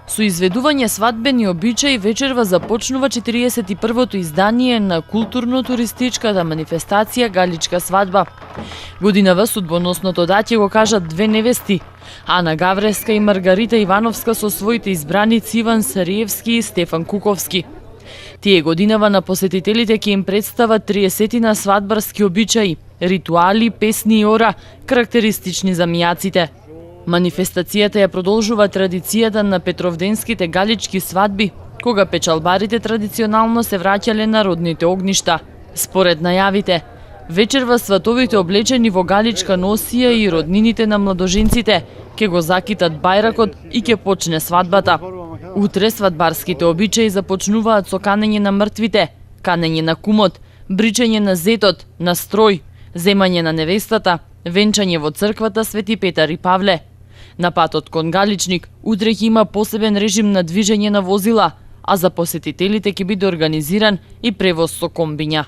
Со изведување свадбени обичаи вечерва започнува 41-то издание на културно-туристичката манифестација Галичка свадба. Годинава судбоносното даќе го кажат две невести, Ана Гавреска и Маргарита Ивановска со своите избраници Иван Сариевски и Стефан Куковски. Тие годинава на посетителите ќе им представат 30 свадбарски обичаи, ритуали, песни и ора, карактеристични за мијаците. Манифестацијата ја продолжува традицијата на петровденските галички свадби, кога печалбарите традиционално се враќале на родните огништа. Според најавите, вечерва сватовите облечени во галичка носија и роднините на младоженците ќе го закитат бајракот и ќе почне свадбата. Утре свадбарските обичаи започнуваат со канење на мртвите, канење на кумот, бричење на зетот, на строј, земање на невестата, венчање во црквата Свети Петар и Павле. На патот кон Галичник утре ќе има посебен режим на движење на возила, а за посетителите ќе биде организиран и превоз со комбиња.